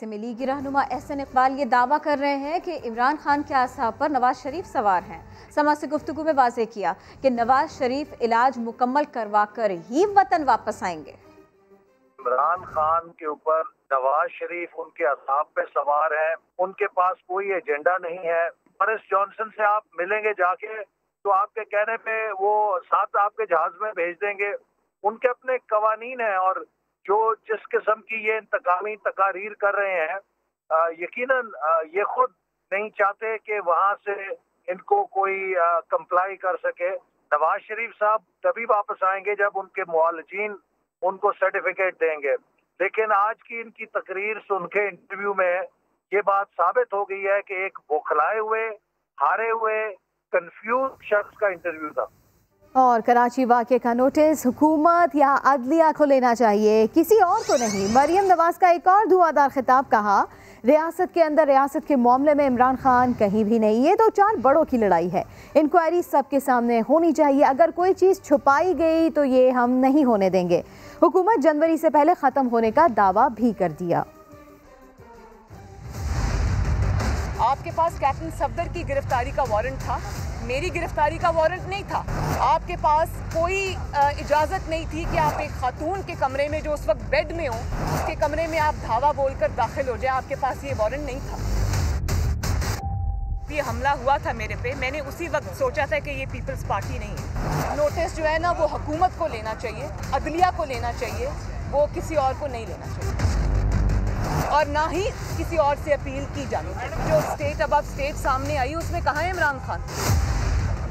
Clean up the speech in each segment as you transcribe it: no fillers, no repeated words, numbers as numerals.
से मिली रहनुमा एहसन इकबाल ये दावा कर रहे हैं कि इमरान खान के आसाब पर नवाज शरीफ सवार हैं। समा से गुफ्तगू में वाज़ेह किया कि नवाज शरीफ इलाज मुकम्मल करवा कर ही वतन वापस आएंगे। इमरान खान के ऊपर नवाज शरीफ उनके आसाब पे सवार हैं, उनके पास कोई एजेंडा नहीं है। बोरिस जॉनसन से आप मिलेंगे जाके तो आपके कहने पे वो साथ आपके जहाज में भेज देंगे। उनके अपने कवानीन हैं और जो जिस किस्म की ये इंतकामी तकारीर कर रहे हैं, यकीनन ये खुद नहीं चाहते कि वहाँ से इनको कोई कंप्लाई कर सके। नवाज शरीफ साहब तभी वापस आएंगे जब उनके मुआलजीन उनको सर्टिफिकेट देंगे। लेकिन आज की इनकी तकरीर सुन के इंटरव्यू में ये बात साबित हो गई है कि एक बौखलाए हुए, हारे हुए, कंफ्यूज शख्स का इंटरव्यू था। और कराची वाक़े का नोटिस हुकूमत या अदलिया को लेना चाहिए, किसी और को नहीं। मरियम नवाज का एक और धुआंधार खिताब, कहा रियासत के अंदर रियासत के मामले में इमरान खान कहीं भी नहीं, ये तो 4 बड़ों की लड़ाई है। इंक्वायरी सबके सामने होनी चाहिए, अगर कोई चीज़ छुपाई गई तो ये हम नहीं होने देंगे। हुकूमत जनवरी से पहले ख़त्म होने का दावा भी कर दिया। आपके पास कैप्टन सफदर की गिरफ्तारी का वारंट था, मेरी गिरफ्तारी का वारंट नहीं था। आपके पास कोई इजाज़त नहीं थी कि आप एक खातून के कमरे में जो उस वक्त बेड में हो, उसके कमरे में आप धावा बोलकर दाखिल हो जाए। आपके पास ये वारंट नहीं था। ये हमला हुआ था मेरे पे, मैंने उसी वक्त सोचा था कि ये पीपल्स पार्टी नहीं है। नोटिस जो है ना वो हुकूमत को लेना चाहिए, अदलिया को लेना चाहिए, वो किसी और को नहीं लेना चाहिए और ना ही किसी और से अपील की जानी चाहिए। जो स्टेट अब स्टेट सामने आई उसमें कहाँ है इमरान खान?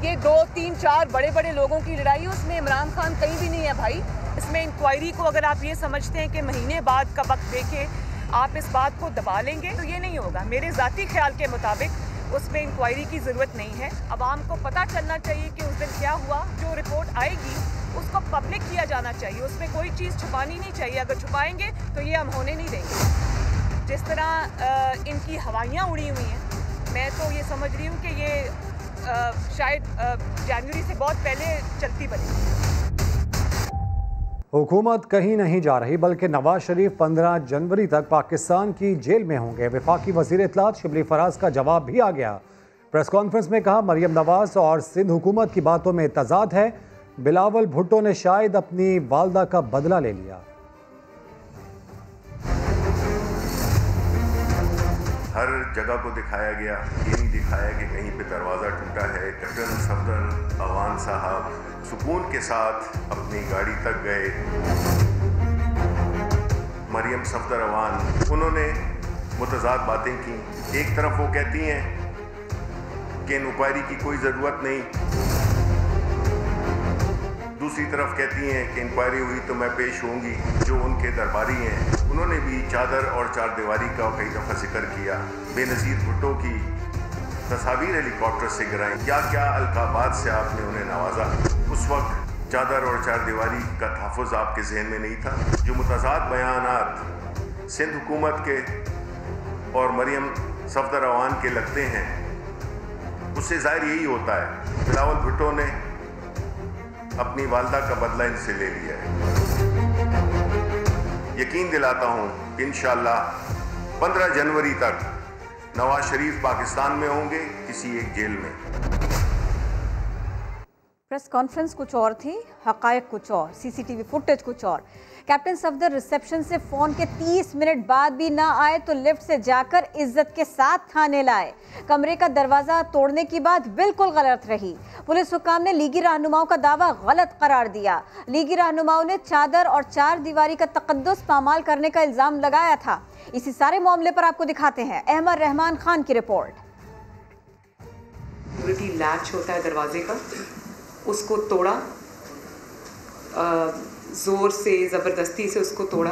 ये 2, 3, 4 बड़े बड़े लोगों की लड़ाई, उसमें इमरान खान कहीं भी नहीं है भाई। इसमें इंक्वायरी को अगर आप ये समझते हैं कि महीने बाद का वक्त देके आप इस बात को दबा लेंगे तो ये नहीं होगा। मेरे ज़ाती ख्याल के मुताबिक उसमें इंक्वायरी की ज़रूरत नहीं है। आवाम को पता चलना चाहिए कि उस दिन क्या हुआ। जो रिपोर्ट आएगी उसको पब्लिक किया जाना चाहिए, उसमें कोई चीज़ छुपानी नहीं चाहिए। अगर छुपाएंगे तो ये हम होने नहीं देंगे। जिस तरह इनकी हवाइयाँ उड़ी हुई हैं, मैं तो ये समझ रही हूँ कि ये शायद जनवरी से बहुत पहले चलती बनी। हुकूमत कहीं नहीं जा रही, बल्कि नवाज शरीफ 15 जनवरी तक पाकिस्तान की जेल में होंगे। वफाकी वज़ीर इत्तलात शिबली फराज का जवाब भी आ गया। प्रेस कॉन्फ्रेंस में कहा मरियम नवाज और सिंध हुकूमत की बातों में तजाद है। बिलावल भुट्टो ने शायद अपनी वालदा का बदला ले लिया। हर जगह को दिखाया गया, ये नहीं दिखाया कि कहीं पे दरवाज़ा टूटा है। कैप्टन सफदर अवान साहब सुकून के साथ अपनी गाड़ी तक गए। मरियम सफदर अवान, उन्होंने मुतज़ाद बातें की। एक तरफ वो कहती हैं कि इंक्वायरी की कोई ज़रूरत नहीं, दूसरी तरफ कहती हैं कि इंक्वायरी हुई तो मैं पेश होंगी। जो उनके दरबारी हैं उन्होंने भी चादर और चारदीवारी का कई दफ़ा जिक्र किया। बेनज़ीर भुट्टो की तस्वीर हेलीकॉप्टर से गिराई, क्या क्या अलकाबात से आपने उन्हें नवाजा। उस वक्त चादर और चारदीवारी का तहफ़्फ़ुज़ आपके जहन में नहीं था। जो मुतज़ाद बयानात सिंध हुकूमत के और मरियम सफदर अवान के लगते हैं, उससे ज़ाहिर यही होता है बिलावल भुट्टो ने अपनी वालदा का बदला इनसे ले लिया है। यकीन दिलाता हूं कि इंशाअल्लाह 15 जनवरी तक नवाज शरीफ पाकिस्तान में होंगे, किसी एक जेल में। प्रेस कॉन्फ्रेंस कुछ और थी, हक़ाइक़ कुछ और, सीसीटीवी फुटेज कुछ और। कैप्टन सफदर रिसेप्शन से फ़ोन के 30 मिनट बाद भी ना आए तो लिफ्ट से जाकर इज्जत के साथ थाने लाए। कमरे का दरवाज़ा तोड़ने की बात बिल्कुल गलत रही। पुलिस हुकाम ने लीगी रहनुमाओं का दावा गलत करार दिया। लीगी रहनुमाओं ने चादर और चार दीवारी का तक़द्दुस पामाल करने का इल्ज़ाम लगाया था। इसी सारे मामले पर आपको दिखाते हैं अहमद रहमान खान की रिपोर्ट। सिक्योरिटी लैच होता है दरवाजे का, उसको तोड़ा, जोर से ज़बरदस्ती से उसको तोड़ा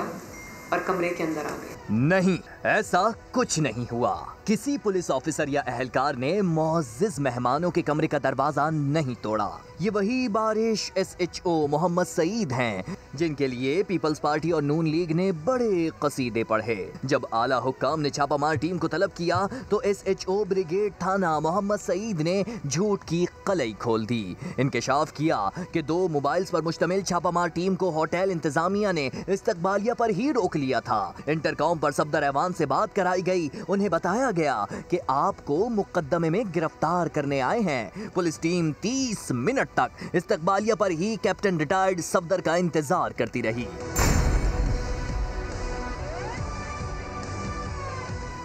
और कमरे के अंदर आ गए। नहीं, ऐसा कुछ नहीं हुआ। किसी पुलिस ऑफिसर या अहलकार ने मुअज़्ज़िज़ मेहमानों के कमरे का दरवाजा नहीं तोड़ा। ये वही बारिश SHO मोहम्मद सईद हैं जिनके लिए पीपल्स पार्टी और नून लीग ने बड़े कसीदे पढ़े। जब आला हुक्काम ने छापामार टीम को तलब किया तो SHO ब्रिगेड थाना मोहम्मद सईद ने झूठ की कलई खोल दी। इंकशाफ किया कि 2 मोबाइल्स पर मुश्तमिल छापामार टीम को होटल इंतजामिया ने इस्तकबालिया पर ही रोक लिया था। इंटरकॉम टेलीफोन पर सफदर ऐवान से बात कराई गई। उन्हें बताया गया कि आपको मुकद्दमे में गिरफ्तार करने आए हैं। पुलिस टीम 30 मिनट तक इस्तकबालिया पर ही कैप्टन रिटायर्ड सफदर का इंतजार करती रही।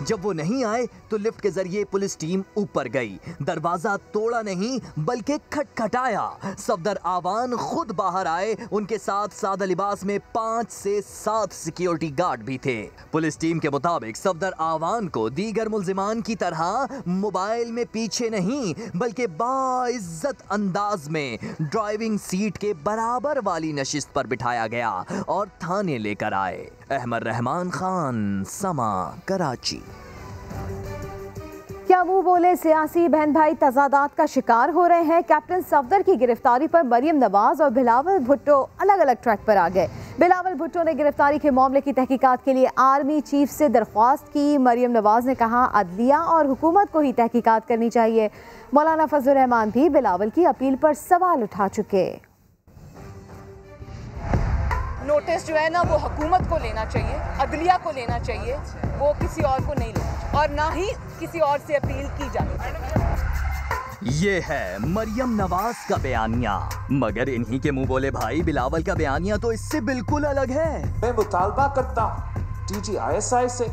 जब वो नहीं आए तो लिफ्ट के जरिए पुलिस टीम ऊपर गई। दरवाजा तोड़ा नहीं बल्कि खटखटाया। सफदर आवान खुद बाहर आए। उनके साथ सादा लिबास में 5 से 7 सिक्योरिटी गार्ड भी थे। पुलिस टीम के मुताबिक सफदर आवान को दीगर मुल्जिमान की तरह मोबाइल में पीछे नहीं बल्कि बाइज्जत अंदाज में ड्राइविंग सीट के बराबर वाली नशिस्त पर बिठाया गया और थाने लेकर आए। अहमद रहमान खान, समा, कराची। क्या वो बोले सियासी बहन भाई तजादात का शिकार हो रहे हैं? कैप्टन सफदर की गिरफ्तारी पर मरियम नवाज और बिलावल भुट्टो अलग अलग ट्रैक पर आ गए। बिलावल भुट्टो ने गिरफ्तारी के मामले की तहकीकात के लिए आर्मी चीफ से दरख्वास्त की। मरियम नवाज ने कहा अदलिया और हुकूमत को ही तहकीकात करनी चाहिए। मौलाना फजलुर रहमान भी बिलावल की अपील पर सवाल उठा चुके। नोटिस जो है ना वो हुकूमत को लेना चाहिए, अदलिया को लेना चाहिए, वो किसी और को नहीं लेना चाहिए और ना ही किसी और से अपील की जानी चाहिए। ये है मरियम नवाज का बयानिया, मगर इन्हीं के मुंह बोले भाई बिलावल का बयानिया तो इससे बिल्कुल अलग है। मैं मुतालबा करता DG ISI से,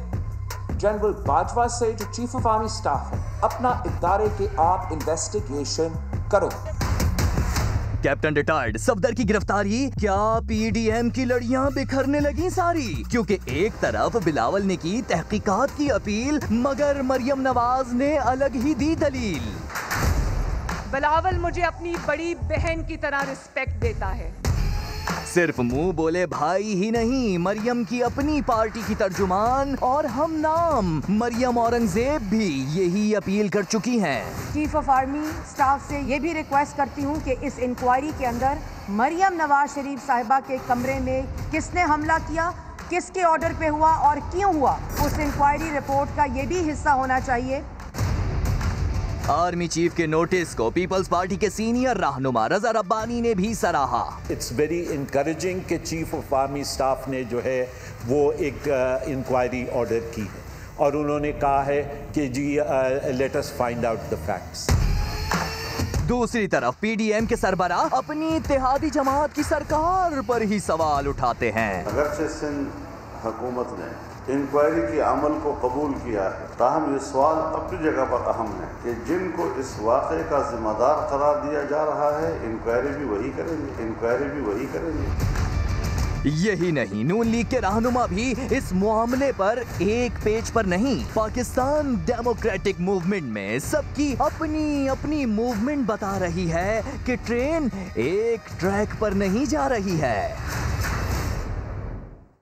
जनरल बाजवा से जो चीफ ऑफ आर्मी स्टाफ है, अपना इदारे के आप इन्वेस्टिगेशन करो। कैप्टन रिटायर्ड सफदर की गिरफ्तारी, क्या PDM की लड़ियां बिखरने लगी सारी? क्योंकि एक तरफ बिलावल ने की तहकीकात की अपील मगर मरियम नवाज ने अलग ही दी दलील। बिलावल मुझे अपनी बड़ी बहन की तरह रिस्पेक्ट देता है। सिर्फ मुंह बोले भाई ही नहीं, मरियम की अपनी पार्टी की तर्जुमान और हम नाम मरियम औरंगजेब भी यही अपील कर चुकी हैं। चीफ ऑफ आर्मी स्टाफ से ये भी रिक्वेस्ट करती हूँ कि इस इंक्वायरी के अंदर मरियम नवाज शरीफ साहिबा के कमरे में किसने हमला किया, किसके ऑर्डर पे हुआ और क्यों हुआ, उस इंक्वायरी रिपोर्ट का ये भी हिस्सा होना चाहिए। आर्मी चीफ के नोटिस को पीपल्स पार्टी के सीनियर रहनुमा रजा रब्बानी ने भी सराहा। इट्स वेरी इनकरेजिंग कि चीफ ऑफ आर्मी स्टाफ ने जो है वो एक इंक्वायरी ऑर्डर की है और उन्होंने कहा है कि जी let us find out the facts. दूसरी तरफ PDM के सरबराह अपनी इत्तेहादी जमात की सरकार पर ही सवाल उठाते हैं। अगरचे सिंध हुकूमत ने इंक्वायरी की अमल को कबूल किया है, ताहम ये सवाल अपनी जगह पर अहम है कि जिनको इस वाक़े का जिम्मेदार करार दिया जा रहा है, इंक्वायरी भी वही करेंगे। यही नहीं, नून लीग के रहनुमा भी इस मामले पर एक पेज पर नहीं। पाकिस्तान डेमोक्रेटिक मूवमेंट में सबकी अपनी अपनी मूवमेंट बता रही है कि ट्रेन एक ट्रैक पर नहीं जा रही है।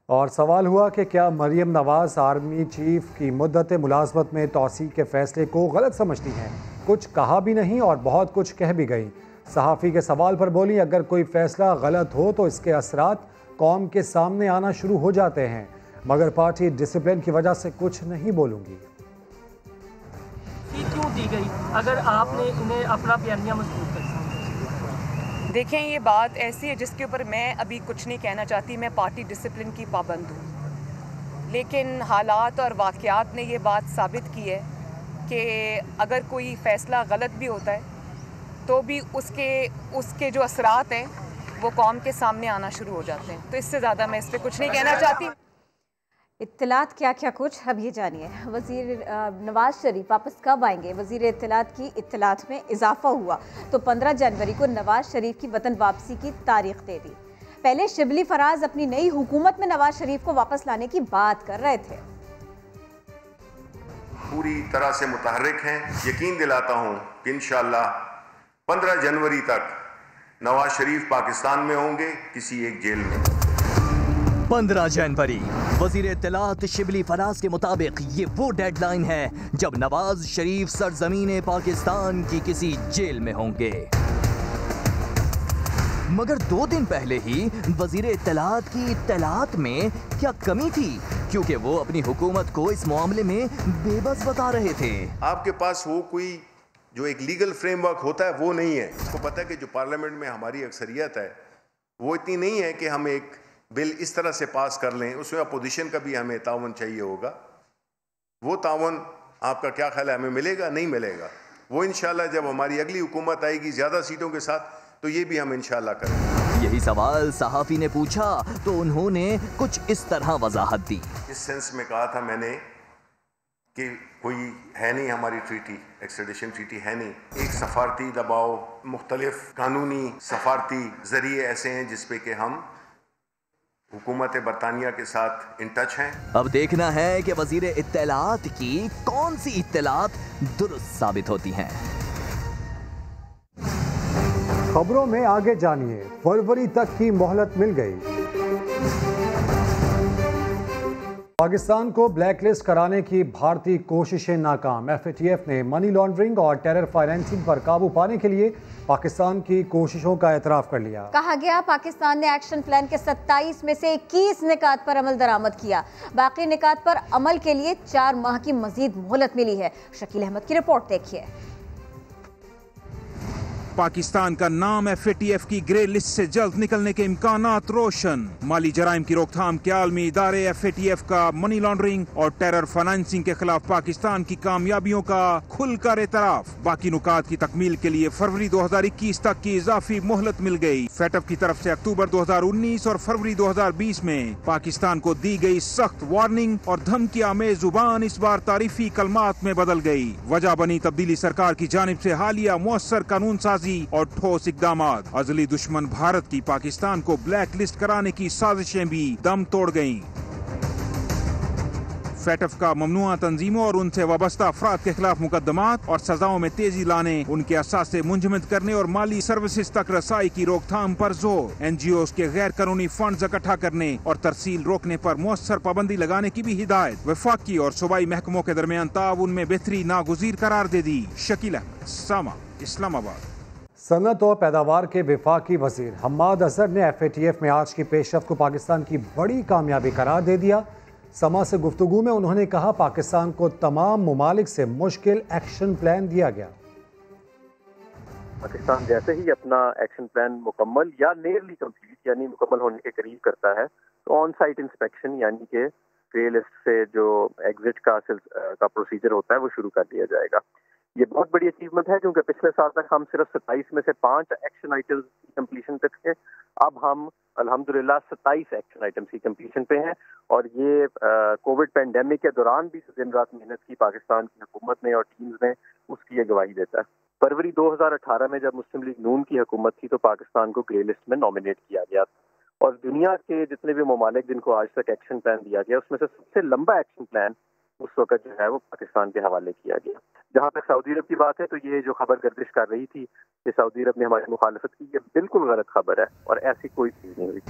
और सवाल हुआ कि क्या मरियम नवाज आर्मी चीफ की मुद्दत मुलाजमत में तौसी के फैसले को गलत समझती हैं? कुछ कहा भी नहीं और बहुत कुछ कह भी गई। सहाफ़ी के सवाल पर बोली अगर कोई फैसला गलत हो तो इसके असरात कौम के सामने आना शुरू हो जाते हैं, मगर पार्टी डिसिप्लिन की वजह से कुछ नहीं बोलूँगी। क्यों दी गई अगर आपने इन्हें अपना बयानिया मजबूत कर? देखें, ये बात ऐसी है जिसके ऊपर मैं अभी कुछ नहीं कहना चाहती। मैं पार्टी डिसिप्लिन की पाबंद हूँ, लेकिन हालात और वाक़यात ने ये बात साबित की है कि अगर कोई फ़ैसला गलत भी होता है तो भी उसके जो असरात हैं वो कौम के सामने आना शुरू हो जाते हैं। तो इससे ज़्यादा मैं इस पर कुछ नहीं कहना चाहती। इत्तलात क्या क्या कुछ, अब ये जानिए। वज़ीर नवाज शरीफ वापस कब आएंगे? वज़ीर इत्तलात की इत्तलात में इजाफा हुआ तो 15 जनवरी को नवाज शरीफ की वतन वापसी की तारीख दे दी। पहले शिबली फराज अपनी नई हुकूमत में नवाज शरीफ को वापस लाने की बात कर रहे थे। पूरी तरह से मुतहर्रिक हैं। यकीन दिलाता हूं कि इंशाअल्लाह 15 जनवरी तक नवाज शरीफ पाकिस्तान में होंगे, किसी एक जेल में। 15 जनवरी वजीर इत्तलात शिबली फराज के मुताबिक ये वो डेडलाइन है जब नवाज शरीफ सरजमीन पाकिस्तान की किसी जेल में होंगे। मगर 2 दिन पहले ही वजीर इत्तलात की इत्तलात में क्या कमी थी, क्योंकि वो अपनी हुकूमत को इस मामले में बेबस बता रहे थे। आपके पास वो कोई जो एक लीगल फ्रेमवर्क होता है वो नहीं है। उसको पता है कि जो पार्लियामेंट में हमारी अक्सरियत है वो इतनी नहीं है कि हम एक बिल इस तरह से पास कर लें, उसमें अपोजिशन का भी हमें तावन चाहिए होगा। वो तावन आपका क्या ख्याल है, हमें मिलेगा नहीं मिलेगा? वो इंशाल्लाह जब हमारी अगली हुकूमत आएगी ज़्यादा सीटों के साथ, तो ये भी हम इंशाल्लाह करेंगे। यही सवाल सहाफ़ी ने पूछा तो उन्होंने कुछ इस तरह वजाहत दी। इस सेंस में कहा था मैंने कि कोई है नहीं हमारी ट्रीटी, एक्स्ट्रेडिशन ट्रीटी है नहीं। एक सफारती दबाव, मुख्तलिफ कानूनी सफारती जरिए ऐसे हैं जिस पे कि हम हुकूमत बरतानिया के साथ इन टच हैं। अब देखना है कि वजीर इत्तलात की कौन सी इत्तलात दुरुस्त साबित होती हैं। खबरों में आगे जानिए, फरवरी तक की मोहलत मिल गई। पाकिस्तान को ब्लैकलिस्ट कराने की भारतीय कोशिशें नाकाम। एफएटीएफ ने मनी लॉन्ड्रिंग और टेरर फाइनेंसिंग पर काबू पाने के लिए पाकिस्तान की कोशिशों का एतराफ कर लिया। कहा गया पाकिस्तान ने एक्शन प्लान के 27 में से 21 निकात पर अमल दरामद किया। बाकी निकात पर अमल के लिए 4 माह की मजीद मोहलत मिली है। शकील अहमद की रिपोर्ट देखिए। पाकिस्तान का नाम एफएटीएफ की ग्रे लिस्ट से जल्द निकलने के इम्कानात रोशन। माली जराइम की रोकथाम के आलमी इदारे एफएटीएफ का मनी लॉन्ड्रिंग और टेरर फाइनेंसिंग के खिलाफ पाकिस्तान की कामयाबियों का खुलकर एतराफ। बाकी नुकात की तकमील के लिए फरवरी 2021 तक की इजाफी मोहलत मिल गई। फेटअप की तरफ से अक्टूबर 2019 और फरवरी 2020 में पाकिस्तान को दी गई सख्त वार्निंग और धमकी आमेज जुबान इस बार तारीफी कलमात में बदल गई। वजह बनी तब्दीली सरकार की जानिब से हालिया मुअस्सर कानून साजी और ठोस इकदामात। अजली दुश्मन भारत की पाकिस्तान को ब्लैक लिस्ट कराने की साजिशें भी दम तोड़ गईं। फेटअफ का ममनुआ तंजीमों और उनसे वाबस्ता अफराद के खिलाफ मुकदमात और सजाओं में तेजी लाने, उनके असासे मुंजमद करने और माली सर्विसेज तक रसाई की रोकथाम पर जोर। एनजीओ के गैर कानूनी फंड इकट्ठा करने और तरसील रोकने पर मुअस्सर पाबंदी लगाने की भी हिदायत। वफाकी और सूबाई महकमों के दरमियान ताउन में बेहतरी नागुज़ीर करार दे दी। शकील अहमद, सामा, इस्लामाबाद। सनत और पैदावार के वफाकी वजीर हम्माद अजहर ने एफएटीएफ में आज की पेशरफ्त को पाकिस्तान की बड़ी कामयाबी करार दे दिया। समा से गुफ्तगू में उन्होंने कहा पाकिस्तान को तमाम मुमालिक से मुश्किल एक्शन प्लान दिया गया। पाकिस्तान जैसे ही अपना एक्शन प्लान मुकम्मल या नियरली कंप्लीट यानी मुकम्मल होने के करीब करता है, तो ऑन साइट इंस्पेक्शन यानी कि ग्रे लिस्ट से जो एग्जिट का प्रोसीजर होता है वो शुरू कर दिया जाएगा। ये बहुत बड़ी अचीवमेंट है क्योंकि पिछले साल तक हम सिर्फ 27 में से 5 एक्शन आइटम्स की कंप्लीशन पे थे। अब हम अल्हम्दुलिल्लाह 27 एक्शन आइटम्स की कंप्लीशन पे हैं और ये कोविड पेंडेमिक के दौरान भी दिन रात मेहनत की पाकिस्तान की हुकूमत ने और टीम्स ने, उसकी ये गवाही देता है। फरवरी 2018 में जब मुस्लिम लीग नून की हुकूमत थी तो पाकिस्तान को ग्रे लिस्ट में नॉमिनेट किया गया और दुनिया के जितने भी ममालिक जिनको आज तक एक्शन प्लान दिया गया उसमें से सबसे लंबा एक्शन प्लान उस वक्त जो है वो पाकिस्तान के हवाले किया गया। जहाँ तक सऊदी अरब की बात है तो ये जो खबर गर्दिश कर रही थी कि सऊदी अरब ने हमारी मुखालफत की, ये बिल्कुल गलत खबर है और ऐसी कोई चीज़ नहीं हुई।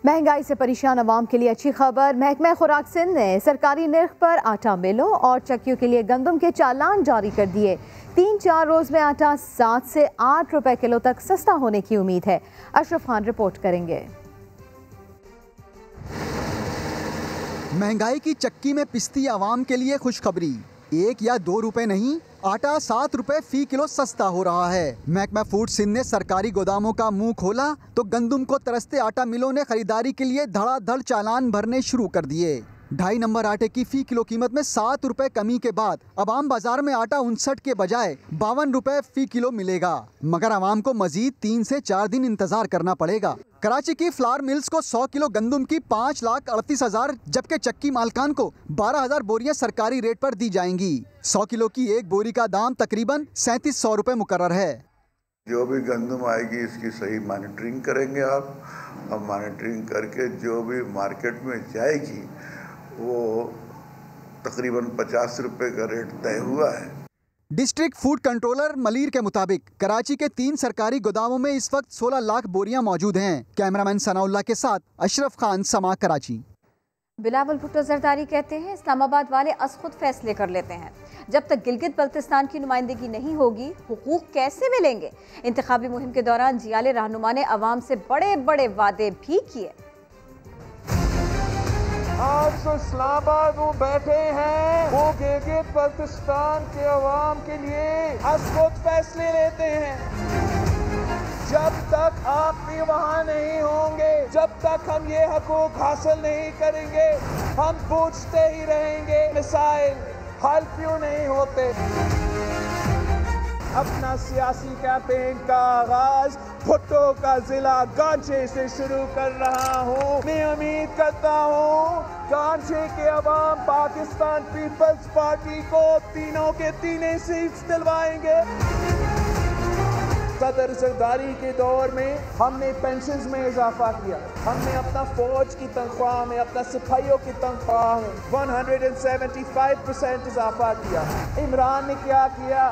महंगाई से परेशान अवाम के लिए अच्छी खबर। महकमा खुराक सिंध ने सरकारी निर्ख पर आटा मिलों और चक्कियों के लिए गंदम के चालान जारी कर दिए। 3-4 रोज में आटा 7 से 8 रुपए किलो तक सस्ता होने की उम्मीद है। अशरफ खान रिपोर्ट करेंगे। महंगाई की चक्की में पिसती आवाम के लिए खुशखबरी। 1 या 2 रुपए नहीं, आटा 7 रुपए फी किलो सस्ता हो रहा है। महकमा फूड सिंध ने सरकारी गोदामों का मुंह खोला तो गंदम को तरसते आटा मिलों ने खरीदारी के लिए धड़ाधड़ चालान भरने शुरू कर दिए। 2.5 नंबर आटे की फी किलो कीमत में 7 रुपए कमी के बाद अब आम बाजार में आटा 59 के बजाय 52 रुपए फी किलो मिलेगा, मगर आवाम को मजीद 3 से 4 दिन इंतजार करना पड़ेगा। कराची की फ्लावर मिल्स को 100 किलो गंदम की 5,38,000 जबकि चक्की मालकान को 12,000 बोरियां सरकारी रेट पर दी जाएंगी। 100 किलो की एक बोरी का दाम तकरीबन 3700 रुपए मुकर्रर है। जो भी गंदम आएगी इसकी सही मॉनिटरिंग करेंगे आप, और मॉनिटरिंग करके जो भी मार्केट में जाएगी वो तकरीबन 50 रुपए का रेट तय हुआ है। डिस्ट्रिक्ट फूड कंट्रोलर मलीर के मुताबिक कराची के 3 सरकारी गोदामों में इस वक्त 16 लाख बोरियां मौजूद हैं। कैमरामैन सनाउल्लाह के साथ अशरफ खान, समा, कराची। बिलावल भुट्टो जरदारी कहते हैं इस्लामाबाद वाले अस खुद फैसले कर लेते हैं। जब तक गिलगित बल्तिस्तान की नुमाइंदगी नहीं होगी हुकूक कैसे मिलेंगे। इंतखाबी मुहिम के दौरान जियाले रहनुमा ने अवाम से बड़े बड़े वादे भी किए। आज जो इस्लामाबाद वो बैठे हैं वो गिलगित बल्तिस्तान के अवाम के लिए खुद फैसले लेते हैं। जब तक आप भी वहाँ नहीं होंगे, जब तक हम ये हकूक हासिल नहीं करेंगे, हम पूछते ही रहेंगे मिसाइल हल क्यों नहीं होते। अपना सियासी कैंपेन का आगाज भुट्टो का जिला गांचे से शुरू कर रहा हूँ। मैं उम्मीद करता हूँ गांचे के अवाम पाकिस्तान पीपल्स पार्टी को तीनों के तीनों सीट्स दिलवाएंगे। सदर सरदारी के दौर में हमने पेंशन्स में इजाफा किया, हमने अपना फौज की तनख्वाह में, अपना सिपाहियों की तनख्वाह में 175% इजाफा किया। इमरान ने क्या किया?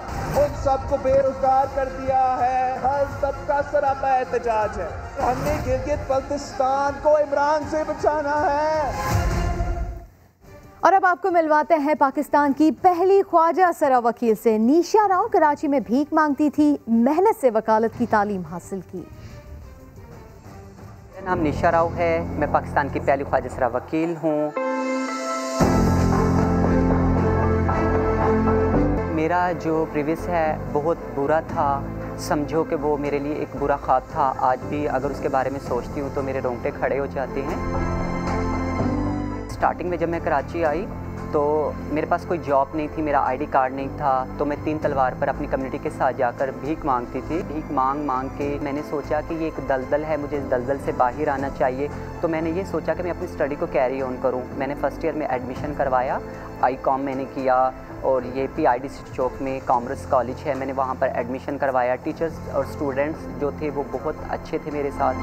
उन सबको बेरोजगार कर दिया है। हर तबका सरापा एहतजाज है। हमने गिलगित बल्तिस्तान को इमरान से बचाना है। और अब आपको मिलवाते हैं पाकिस्तान की पहली ख्वाजा सरा वकील से। निशा राव कराची में भीख मांगती थी, मेहनत से वकालत की तालीम हासिल की। मेरा नाम निशा राव है, मैं पाकिस्तान की पहली ख्वाजा सरा वकील हूँ। मेरा जो प्रीवियस है बहुत बुरा था, समझो कि वो मेरे लिए एक बुरा ख्वाब था। आज भी अगर उसके बारे में सोचती हूँ तो मेरे रोंगटे खड़े हो जाते हैं। स्टार्टिंग में जब मैं कराची आई तो मेरे पास कोई जॉब नहीं थी, मेरा आईडी कार्ड नहीं था, तो मैं 3 तलवार पर अपनी कम्युनिटी के साथ जाकर भीख मांगती थी। भीख मांग के मैंने सोचा कि ये एक दलदल है, मुझे इस दलदल से बाहर आना चाहिए। तो मैंने ये सोचा कि मैं अपनी स्टडी को कैरी ऑन करूं। मैंने फर्स्ट ईयर में एडमिशन करवाया, ICOM मैंने किया, और ये PIDC चौक में कॉमर्स कॉलेज है, मैंने वहाँ पर एडमिशन करवाया। टीचर्स और स्टूडेंट्स जो थे वो बहुत अच्छे थे मेरे साथ।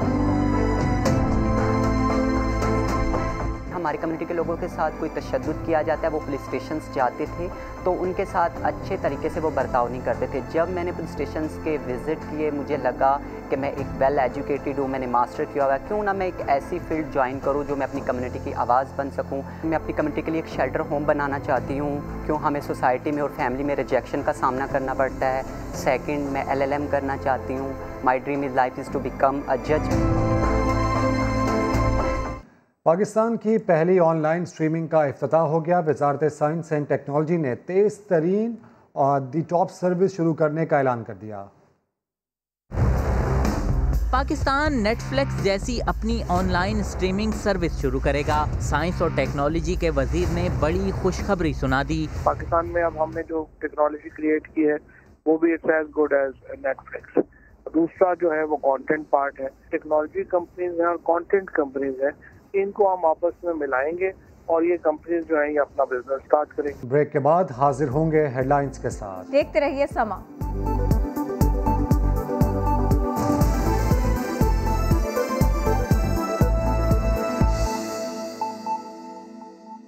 हमारी कम्युनिटी के लोगों के साथ कोई तशद्दुद किया जाता है, वो पुलिस स्टेशंस जाते थे तो उनके साथ अच्छे तरीके से वो बर्ताव नहीं करते थे। जब मैंने पुलिस स्टेशंस के विज़िट किए, मुझे लगा कि मैं एक वेल एजुकेटेड हूँ, मैंने मास्टर किया हुआ है, क्यों ना मैं एक ऐसी फील्ड ज्वाइन करूँ जो मैं अपनी कम्युनिटी की आवाज़ बन सकूँ। मैं अपनी कम्युनिटी के लिए एक शेल्टर होम बनाना चाहती हूँ, क्यों हमें सोसाइटी में और फैमिली में रिजेक्शन का सामना करना पड़ता है। सेकेंड, मैं LLM करना चाहती हूँ। My dream is life is to become a जज। पाकिस्तान की पहली ऑनलाइन स्ट्रीमिंग का इफ्तिताह हो गया। वजारत साइंस एंड टेक्नोलॉजी ने तेज़ तरीन और दी टॉप सर्विस शुरू करने का ऐलान कर दिया। पाकिस्तान नेटफ्लिक्स जैसी अपनी ऑनलाइन स्ट्रीमिंग सर्विस शुरू करेगा। साइंस और टेक्नोलॉजी के वजीर ने बड़ी खुशखबरी सुना दी। पाकिस्तान में अब हमने जो टेक्नोलॉजी क्रिएट की है वो भी it's as good as Netflix. दूसरा जो है वो कंटेंट पार्ट है। टेक्नोलॉजी कंपनीज हैं और कंटेंट कंपनीज हैं, इनको हम आपस में मिलाएंगे और ये कंपनीज जो हैं ये अपना बिजनेस स्टार्ट करेंगे। ब्रेक के बाद हाजिर होंगे हेडलाइंस के साथ। देखते रहिए समा।